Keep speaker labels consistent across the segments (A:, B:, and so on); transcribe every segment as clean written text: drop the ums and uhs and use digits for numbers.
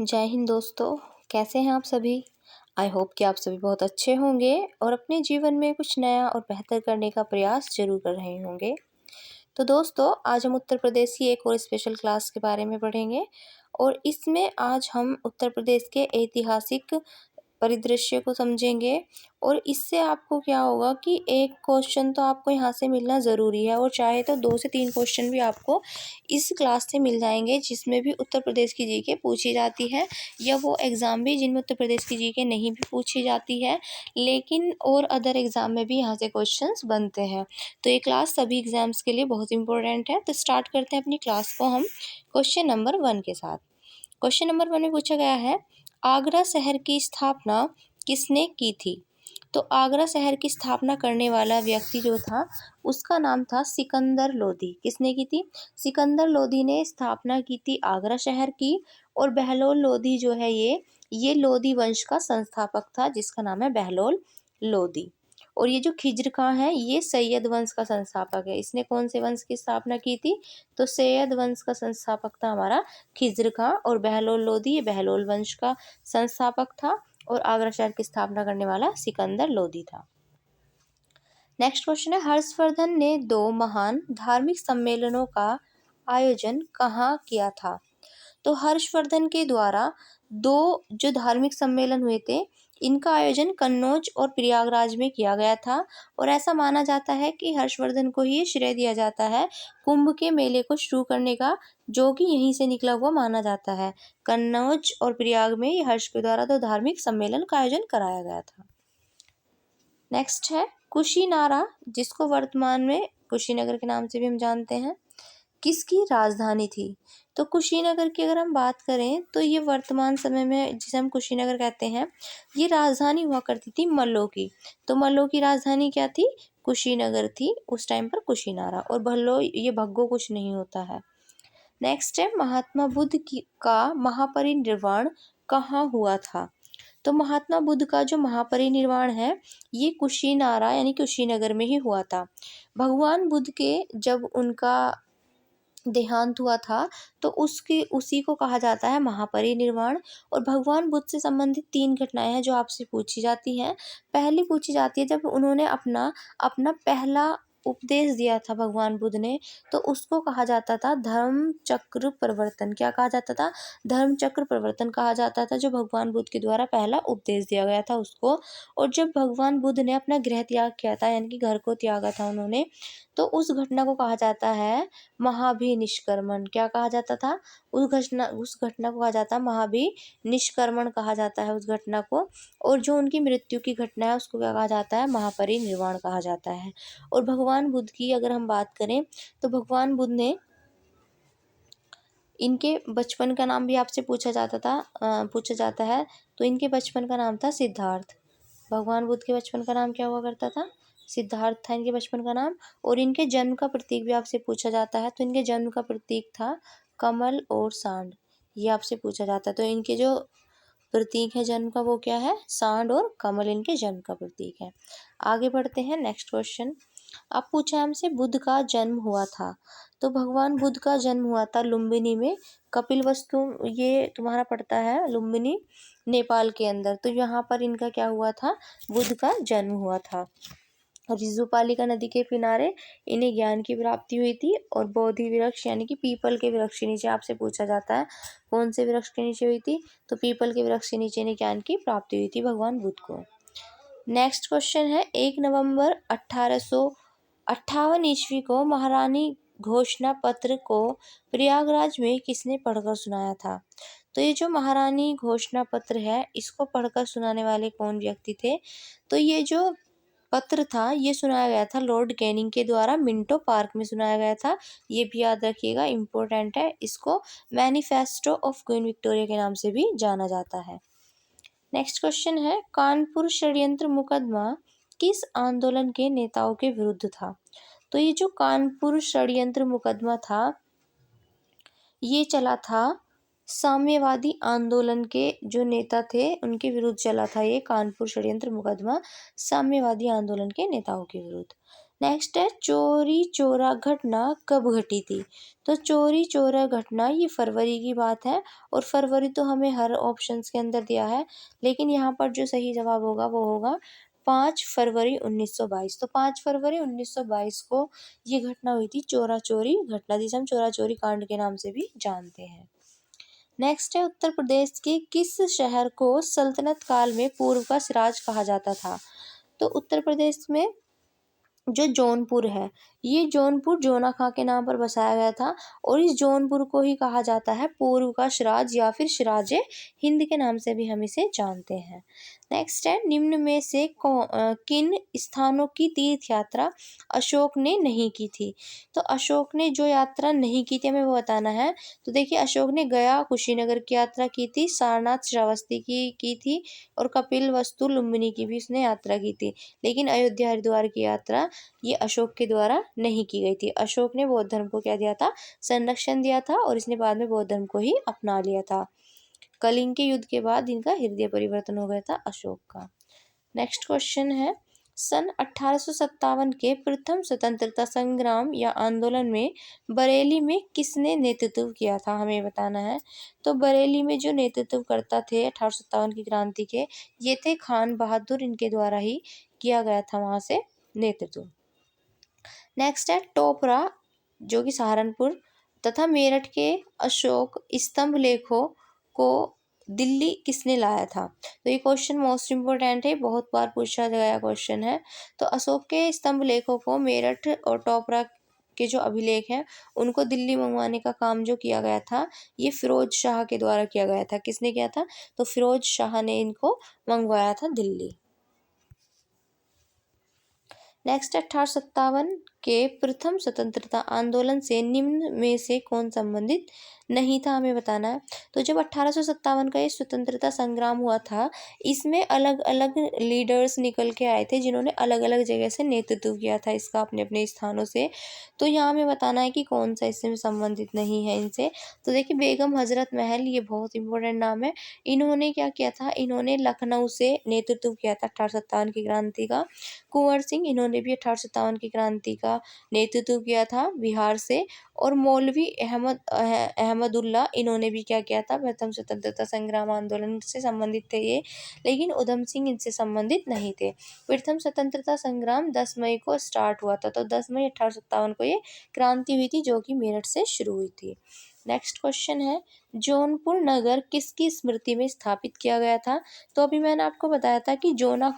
A: जय हिंद दोस्तों। कैसे हैं आप सभी। आई होप कि आप सभी बहुत अच्छे होंगे और अपने जीवन में कुछ नया और बेहतर करने का प्रयास जरूर कर रहे होंगे। तो दोस्तों, आज हम उत्तर प्रदेश की एक और स्पेशल क्लास के बारे में पढ़ेंगे और इसमें आज हम उत्तर प्रदेश के ऐतिहासिक परिदृश्य को समझेंगे। और इससे आपको क्या होगा कि एक क्वेश्चन तो आपको यहाँ से मिलना ज़रूरी है और चाहे तो 2 से 3 क्वेश्चन भी आपको इस क्लास से मिल जाएंगे, जिसमें भी उत्तर प्रदेश की जीके पूछी जाती है, या वो एग्ज़ाम भी जिनमें उत्तर प्रदेश की जीके नहीं भी पूछी जाती है, लेकिन और अदर एग्ज़ाम में भी यहाँ से क्वेश्चंस बनते हैं। तो ये क्लास सभी एग्ज़ाम्स के लिए बहुत इंपॉर्टेंट है। तो स्टार्ट करते हैं अपनी क्लास को हम क्वेश्चन नंबर 1 के साथ। क्वेश्चन नंबर 1 में पूछा गया है, आगरा शहर की स्थापना किसने की थी। तो आगरा शहर की स्थापना करने वाला व्यक्ति जो था उसका नाम था सिकंदर लोधी। किसने की थी? सिकंदर लोधी ने स्थापना की थी आगरा शहर की। और बहलोल लोधी जो है ये लोधी वंश का संस्थापक था, जिसका नाम है बहलोल लोधी। और ये जो खिज्र खां है ये सैयद वंश का संस्थापक है। इसने कौन से वंश की स्थापना की थी? तो सैयद वंश का संस्थापक था हमारा खिज्र खां। और बहलोल लोधी ये बहलोल वंश का संस्थापक था और आगरा शहर की स्थापना करने वाला सिकंदर लोधी था। नेक्स्ट क्वेश्चन है, हर्षवर्धन ने 2 महान धार्मिक सम्मेलनों का आयोजन कहाँ किया था। तो हर्षवर्धन के द्वारा 2 जो धार्मिक सम्मेलन हुए थे, इनका आयोजन कन्नौज और प्रयागराज में किया गया था। और ऐसा माना जाता है कि हर्षवर्धन को ही श्रेय दिया जाता है कुंभ के मेले को शुरू करने का, जो कि यहीं से निकला हुआ माना जाता है। कन्नौज और प्रयाग में हर्ष के द्वारा 2 धार्मिक सम्मेलन का आयोजन कराया गया था। नेक्स्ट है कुशीनारा, जिसको वर्तमान में कुशीनगर के नाम से भी हम जानते हैं, किसकी राजधानी थी। तो कुशीनगर की अगर हम बात करें तो ये वर्तमान समय में जिसे हम कुशीनगर कहते हैं, ये राजधानी हुआ करती थी मल्लों की। तो मल्लों की राजधानी क्या थी? कुशीनगर थी उस टाइम पर कुशीनारा। और भल्लो ये भग्गो कुछ नहीं होता है। नेक्स्ट है महात्मा बुद्ध का महापरिनिर्वाण कहाँ हुआ था। तो महात्मा बुद्ध का जो महापरिनिर्वाण है ये कुशीनारा यानी कुशीनगर में ही हुआ था। भगवान बुद्ध के जब उनका देहांत हुआ था तो उसी को कहा जाता है महापरिनिर्वाण। और भगवान बुद्ध से संबंधित 3 घटनाएं हैं जो आपसे पूछी जाती हैं। पहली पूछी जाती है जब उन्होंने अपना पहला उपदेश दिया था भगवान बुद्ध ने, तो उसको कहा जाता था धर्म चक्र परिवर्तन। क्या कहा जाता था? धर्म चक्र परिवर्तन कहा जाता था, जो भगवान बुद्ध के द्वारा पहला उपदेश दिया गया था उसको। और जब भगवान बुद्ध ने अपना गृह त्याग किया था, यानी कि घर को त्यागा था उन्होंने, तो उस घटना को कहा जाता है महाभिनिष्क्रमण। क्या कहा जाता था? उस घटना को कहा जाता है महाभिनिष्क्रमण कहा जाता है उस घटना को। और जो उनकी मृत्यु की घटना है उसको क्या कहा जाता है? महापरिनिर्वाण कहा जाता है। और भगवान बुद्ध की अगर हम बात करें तो भगवान बुद्ध ने इनके बचपन का नाम भी आपसे पूछा जाता है। तो इनके बचपन का नाम था सिद्धार्थ। भगवान बुद्ध के बचपन का नाम क्या हुआ करता था? सिद्धार्थ था इनके बचपन का नाम। और इनके जन्म का प्रतीक भी आपसे पूछा जाता है। तो इनके जन्म का प्रतीक था कमल और सांड, ये आपसे पूछा जाता है। तो इनके जो प्रतीक है जन्म का वो क्या है? सांड और कमल इनके जन्म का प्रतीक है। आगे बढ़ते हैं। नेक्स्ट क्वेश्चन अब पूछा है हमसे, बुद्ध का जन्म हुआ था। तो भगवान बुद्ध का जन्म हुआ था लुम्बिनी में। कपिलवस्तु ये तुम्हारा पड़ता है लुम्बिनी, नेपाल के अंदर। तो यहाँ पर इनका क्या हुआ था? बुद्ध का जन्म हुआ था। रिजुपालिका नदी के किनारे इन्हें ज्ञान की प्राप्ति हुई थी। और बोधि वृक्ष यानी कि पीपल के वृक्ष के नीचे आपसे पूछा जाता है कौन से वृक्ष के नीचे हुई थी? तो पीपल के वृक्ष के नीचे इन्हें ज्ञान की प्राप्ति हुई थी भगवान बुद्ध को। नेक्स्ट क्वेश्चन है, 1 नवंबर 1858 ईस्वी को महारानी घोषणा पत्र को प्रयागराज में किसने पढ़कर सुनाया था। तो ये जो महारानी घोषणा पत्र है इसको पढ़कर सुनाने वाले कौन व्यक्ति थे? तो ये जो पत्र था ये सुनाया गया था लॉर्ड कैनिंग के द्वारा, मिंटो पार्क में सुनाया गया था। ये भी याद रखिएगा, इम्पोर्टेंट है। इसको मैनिफेस्टो ऑफ क्वीन विक्टोरिया के नाम से भी जाना जाता है। नेक्स्ट क्वेश्चन है, कानपुर षड्यंत्र मुकदमा किस आंदोलन के नेताओं के विरुद्ध था। तो ये जो कानपुर षड्यंत्र मुकदमा था ये चला था साम्यवादी आंदोलन के जो नेता थे उनके विरुद्ध चला था। ये कानपुर षड्यंत्र मुकदमा साम्यवादी आंदोलन के नेताओं के विरुद्ध। नेक्स्ट है चोरी चोरा घटना कब घटी थी। तो चोरी चोरा घटना ये फरवरी की बात है, और फरवरी तो हमें हर ऑप्शंस के अंदर दिया है, लेकिन यहाँ पर जो सही जवाब होगा वो होगा 5 फरवरी 1922। तो 5 फरवरी 1922 को ये घटना हुई थी, चोरा चोरी घटना, जिसे हम चोरा चोरी कांड के नाम से भी जानते हैं। नेक्स्ट है उत्तर प्रदेश के किस शहर को सल्तनत काल में पूर्व का सिराज कहा जाता था। तो उत्तर प्रदेश में जो जौनपुर है, ये जौनपुर जोना खां के नाम पर बसाया गया था, और इस जौनपुर को ही कहा जाता है पूर्व का सिराज या फिर सिराज हिंद के नाम से भी हम इसे जानते हैं। नेक्स्ट है निम्न में से किन स्थानों की तीर्थ यात्रा अशोक ने नहीं की थी। तो अशोक ने जो यात्रा नहीं की थी हमें वो बताना है। तो देखिए, अशोक ने गया कुशीनगर की यात्रा की थी, सारनाथ श्रावस्ती की थी, और कपिल वस्तु लुम्बिनी की भी उसने यात्रा की थी, लेकिन अयोध्या हरिद्वार की यात्रा ये अशोक के द्वारा नहीं की गई थी। अशोक ने बौद्ध धर्म को क्या दिया था, संरक्षण दिया था, और इसने बाद में बौद्ध धर्म को ही अपना लिया था। कलिंग के युद्ध के बाद इनका हृदय परिवर्तन हो गया था अशोक का। नेक्स्ट क्वेश्चन है, सन 1857 के प्रथम स्वतंत्रता संग्राम या आंदोलन में बरेली में किसने नेतृत्व किया था, हमें बताना है। तो बरेली में जो नेतृत्व करता थे 1857 की क्रांति के, ये थे खान बहादुर, इनके द्वारा ही किया गया था वहां से नेतृत्व। नेक्स्ट है टोपरा, जो कि सहारनपुर तथा मेरठ के अशोक स्तंभ लेखों को दिल्ली किसने लाया था। तो ये क्वेश्चन मोस्ट इम्पोर्टेंट है, बहुत बार पूछा गया क्वेश्चन है। तो अशोक के स्तंभ लेखों को मेरठ और टोपरा के जो अभिलेख हैं उनको दिल्ली मंगवाने का काम जो किया गया था, ये फिरोज शाह के द्वारा किया गया था। किसने किया था, तो फिरोज शाह ने इनको मंगवाया था दिल्ली। नेक्स्ट 1857 के प्रथम स्वतंत्रता आंदोलन से निम्न में से कौन संबंधित नहीं था, हमें बताना है। तो जब 1857 का ये स्वतंत्रता संग्राम हुआ था, इसमें अलग अलग लीडर्स निकल के आए थे, जिन्होंने अलग अलग जगह से नेतृत्व किया था इसका अपने अपने स्थानों से। तो यहाँ हमें बताना है कि कौन सा इससे संबंधित नहीं है इनसे। तो देखिए, बेगम हजरत महल, ये बहुत इंपॉर्टेंट नाम है। इन्होंने क्या किया था, इन्होंने लखनऊ से नेतृत्व किया था 1857 की क्रांति का। कुंवर सिंह, इन्होंने भी 1857 की क्रांति का नेतृत्व किया था बिहार से। और मौलवी अहमदुल्ला, इन्होंने भी क्या किया था, प्रथम स्वतंत्रता संग्राम आंदोलन से संबंधित थे ये, लेकिन उधम सिंह इनसे संबंधित नहीं थे। प्रथम स्वतंत्रता संग्राम 10 मई को स्टार्ट हुआ था, तो 10 मई 1857 को ये क्रांति हुई थी, जो कि मेरठ से शुरू हुई थी। नेक्स्ट क्वेश्चन है, जौनपुर नगर किसकी स्मृति में स्थापित किया गया था। तो अभी मैंने आपको बताया था कि जोना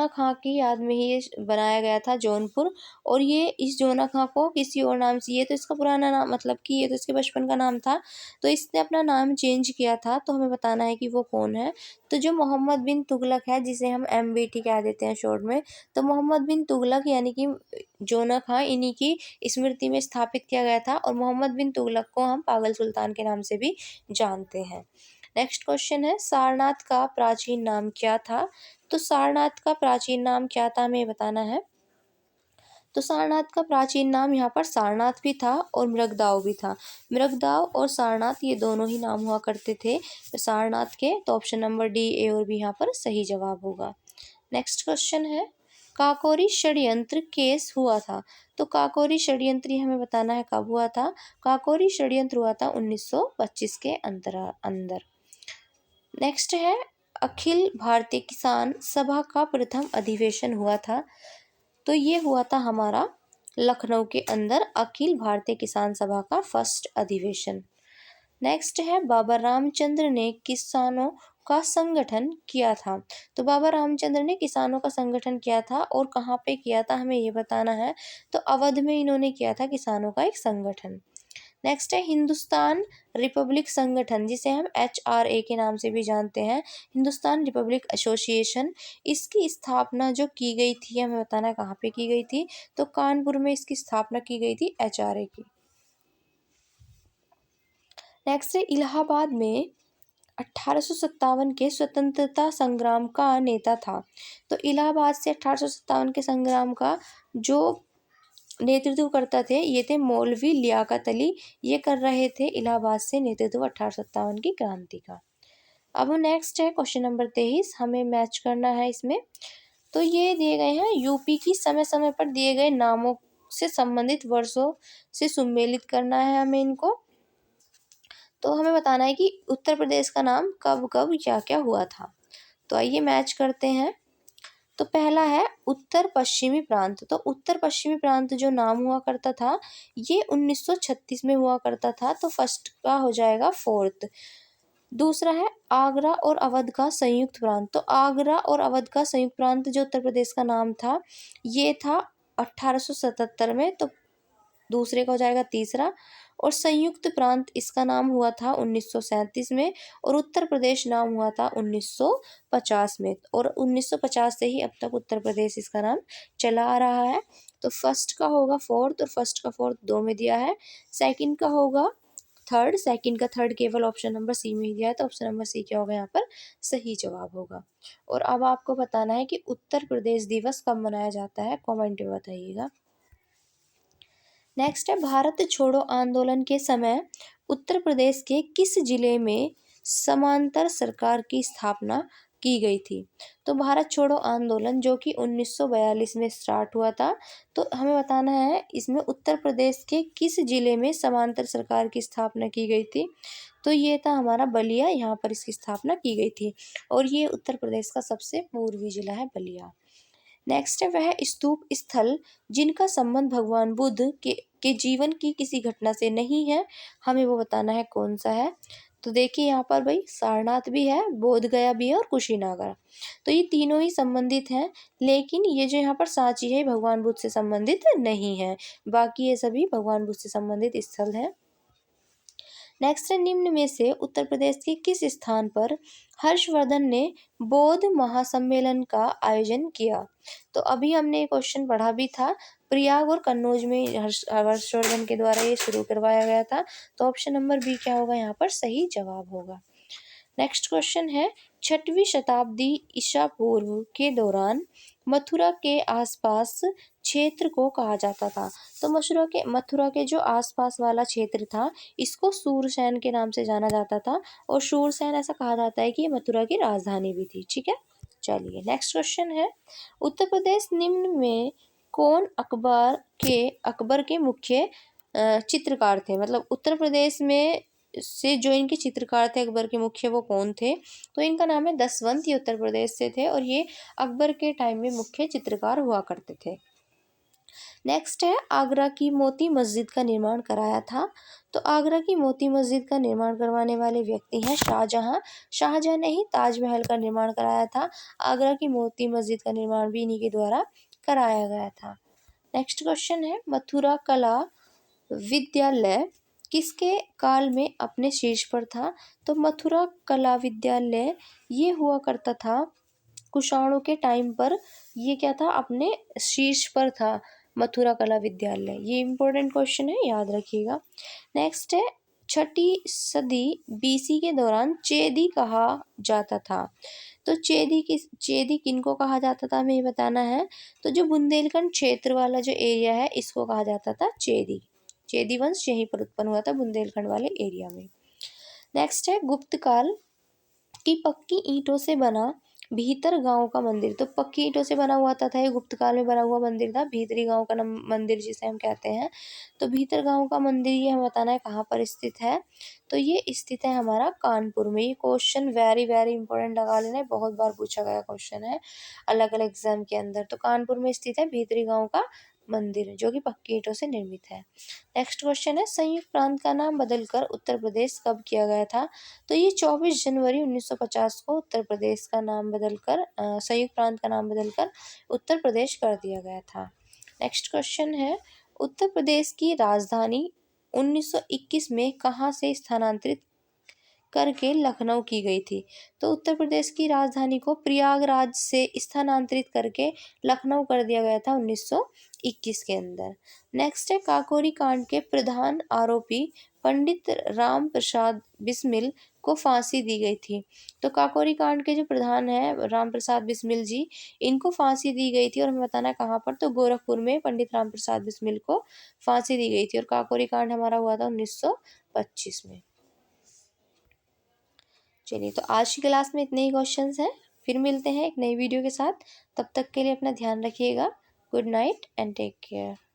A: खां की याद में ही ये बनाया गया था जौनपुर। और ये इस जोना खां को किसी और नाम से, ये तो इसका पुराना नाम, मतलब कि ये तो इसके बचपन का नाम था, तो इसने अपना नाम चेंज किया था। तो हमें बताना है कि वो कौन है। तो जो मोहम्मद बिन तुगलक है, जिसे हम MBT कह देते हैं शॉर्ट में, तो मोहम्मद बिन तुगलक यानी कि जोना खां, इन्हीं की स्मृति में स्थापित किया गया था। और मोहम्मद बिन तुगलक को हम पागल सुल्तान के नाम से भी जानते हैं। नेक्स्ट क्वेश्चन है, सारनाथ का प्राचीन नाम क्या था। तो सारनाथ का प्राचीन नाम क्या था, हमें बताना है। तो सारनाथ का प्राचीन नाम यहाँ पर सारनाथ भी था और मृगदाव भी था। मृगदाव और सारनाथ ये दोनों ही नाम हुआ करते थे सारनाथ के। तो ऑप्शन नंबर D, A और B यहाँ पर सही जवाब होगा। नेक्स्ट क्वेश्चन है, काकोरी षड्यंत्र केस हुआ था। तो काकोरी षड्यंत्र हमें बताना है कब हुआ था। काकोरी षड्यंत्र हुआ था 1925 के अंदर। नेक्स्ट है, अखिल भारतीय किसान सभा का प्रथम अधिवेशन हुआ था। तो ये हुआ था हमारा लखनऊ के अंदर, अखिल भारतीय किसान सभा का फर्स्ट अधिवेशन। नेक्स्ट है, बाबा रामचंद्र ने किसानों का संगठन किया था। तो बाबा रामचंद्र ने किसानों का संगठन किया था, और कहाँ पे किया था हमें ये बताना है। तो अवध में इन्होंने किया था किसानों का एक संगठन। नेक्स्ट है, हिंदुस्तान रिपब्लिक संगठन, जिसे हम HRA के नाम से भी जानते हैं, हिंदुस्तान रिपब्लिक एसोसिएशन, इसकी स्थापना जो की गई थी, हमें बताना है कहाँ पे की गई थी। तो कानपुर में इसकी स्थापना की गई थी HRA की। नेक्स्ट है, इलाहाबाद में 1857 के स्वतंत्रता संग्राम का नेता था। तो इलाहाबाद से 1857 के संग्राम का जो नेतृत्व करता थे, ये थे मौलवी लियाकत अली। ये कर रहे थे इलाहाबाद से नेतृत्व 1857 की क्रांति का। अब नेक्स्ट है क्वेश्चन नंबर 23, हमें मैच करना है इसमें। तो ये दिए गए हैं यूपी की समय समय पर दिए गए नामों से संबंधित वर्षों से सुमेलित करना है हमें इनको। तो हमें बताना है कि उत्तर प्रदेश का नाम कब कब क्या क्या हुआ था। तो आइए मैच करते हैं। तो पहला है उत्तर पश्चिमी प्रांत। तो उत्तर पश्चिमी प्रांत जो नाम हुआ करता था ये 1936 में हुआ करता था, तो फर्स्ट का हो जाएगा फोर्थ। दूसरा है आगरा और अवध का संयुक्त प्रांत। तो आगरा और अवध का संयुक्त प्रांत जो उत्तर प्रदेश का नाम था ये था 1877 में, तो दूसरे का हो जाएगा तीसरा। और संयुक्त प्रांत इसका नाम हुआ था 1937 में, और उत्तर प्रदेश नाम हुआ था 1950 में। और 1950 से ही अब तक उत्तर प्रदेश इसका नाम चला आ रहा है। तो फर्स्ट का होगा फोर्थ, और फर्स्ट का फोर्थ दो में दिया है। सेकंड का होगा थर्ड, सेकंड का थर्ड केवल ऑप्शन नंबर सी में ही दिया है, तो ऑप्शन नंबर सी क्या होगा यहाँ पर सही जवाब होगा। और अब आपको बताना है कि उत्तर प्रदेश दिवस कब मनाया जाता है, कमेंट में बताइएगा। नेक्स्ट है भारत छोड़ो आंदोलन के समय उत्तर प्रदेश के किस जिले में समांतर सरकार की स्थापना की गई थी। तो भारत छोड़ो आंदोलन जो कि 1942 में स्टार्ट हुआ था, तो हमें बताना है इसमें उत्तर प्रदेश के किस जिले में समांतर सरकार की स्थापना की गई थी। तो ये था हमारा बलिया, यहाँ पर इसकी स्थापना की गई थी, और ये उत्तर प्रदेश का सबसे पूर्वी जिला है बलिया। नेक्स्ट है वह स्तूप स्थल जिनका संबंध भगवान बुद्ध के जीवन की किसी घटना से नहीं है, हमें वो बताना है कौन सा है। तो देखिए यहाँ पर भाई सारनाथ भी है, बोध गया भी है, और कुशीनगर। तो ये तीनों ही संबंधित हैं, लेकिन ये जो यहाँ पर सांची है भगवान बुद्ध से संबंधित नहीं है, बाकी ये सभी भगवान बुद्ध से संबंधित स्थल हैं। नेक्स्ट है निम्न में से उत्तर प्रदेश के किस स्थान पर हर्षवर्धन ने बौद्ध महासम्मेलन का आयोजन किया। तो अभी हमने एक क्वेश्चन पढ़ा भी था, प्रयाग और कन्नौज में हर्षवर्धन के द्वारा ये शुरू करवाया गया था, तो ऑप्शन नंबर बी क्या होगा यहाँ पर सही जवाब होगा। नेक्स्ट क्वेश्चन है 6वीं शताब्दी ईसा पूर्व के दौरान मथुरा के आसपास क्षेत्र को कहा जाता था। तो मथुरा के जो आसपास वाला क्षेत्र था इसको सूरसेन के नाम से जाना जाता था, और सूरसेन ऐसा कहा जाता है कि ये मथुरा की राजधानी भी थी। ठीक है, चलिए नेक्स्ट क्वेश्चन है उत्तर प्रदेश निम्न में कौन अकबर के मुख्य चित्रकार थे। मतलब उत्तर प्रदेश में से जो इनके चित्रकार थे अकबर के मुख्य, वो कौन थे। तो इनका नाम है दसवंत, ये उत्तर प्रदेश से थे, और ये अकबर के टाइम में मुख्य चित्रकार हुआ करते थे। नेक्स्ट है आगरा की मोती मस्जिद का निर्माण कराया था। तो आगरा की मोती मस्जिद का निर्माण करवाने वाले व्यक्ति हैं शाहजहां। शाहजहां ने ही ताजमहल का निर्माण कराया था, आगरा की मोती मस्जिद का निर्माण भी इन्हीं के द्वारा कराया गया था। नेक्स्ट क्वेश्चन है मथुरा कला विद्यालय किसके काल में अपने शीर्ष पर था। तो मथुरा कला विद्यालय ये हुआ करता था कुषाणों के टाइम पर, ये क्या था अपने शीर्ष पर था मथुरा कला विद्यालय। ये इंपॉर्टेंट क्वेश्चन है, याद रखिएगा। नेक्स्ट है 6ठी सदी बीसी के दौरान चेदी कहा जाता था। तो चेदी किनको कहा जाता था हमें ये बताना है। तो जो बुंदेलखंड क्षेत्र वाला जो एरिया है इसको कहा जाता था चेदी। चेदी वंश यहीं पर उत्पन्न हुआ था बुंदेलखंड वाले एरिया में। नेक्स्ट है गुप्त काल की पक्की ईंटों से बना भीतर गांव का मंदिर। तो पक्की ईंटों से बना हुआ था ये गुप्त काल में बना हुआ मंदिर था, भीतरी गांव का मंदिर जिसे हम कहते हैं। तो भीतर गांव का मंदिर ये हमें बताना है कहाँ पर स्थित है। तो ये स्थित है हमारा कानपुर में। ये क्वेश्चन वेरी वेरी इंपॉर्टेंट लगा लेना है, बहुत बार पूछा गया क्वेश्चन है अलग अलग एग्जाम के अंदर। तो कानपुर में स्थित है भीतरी गांव का मंदिर जो कि पक्की ईंटों से निर्मित है। नेक्स्ट क्वेश्चन है संयुक्त प्रांत का नाम बदलकर उत्तर प्रदेश कब किया गया था। तो ये 24 जनवरी 1950 को उत्तर प्रदेश का नाम बदलकर संयुक्त प्रांत का नाम बदलकर उत्तर प्रदेश कर दिया गया था। नेक्स्ट क्वेश्चन है उत्तर प्रदेश की राजधानी 1921 में कहाँ से स्थानांतरित करके लखनऊ की गई थी। तो उत्तर प्रदेश की राजधानी को प्रयागराज से स्थानांतरित करके लखनऊ कर दिया गया था 1921 के अंदर। नेक्स्ट है काकोरी कांड के प्रधान आरोपी पंडित राम प्रसाद बिस्मिल को फांसी दी गई थी। तो काकोरी कांड के जो प्रधान है राम प्रसाद बिस्मिल जी, इनको फांसी दी गई थी, और हमें बताना है कहाँ पर। तो गोरखपुर में पंडित राम प्रसाद बिस्मिल को फांसी दी गई थी, और काकोरी कांड हमारा हुआ था 1925 में। चलिए तो आज की क्लास में इतने ही क्वेश्चंस हैं, फिर मिलते हैं एक नई वीडियो के साथ। तब तक के लिए अपना ध्यान रखिएगा। Good night and take care.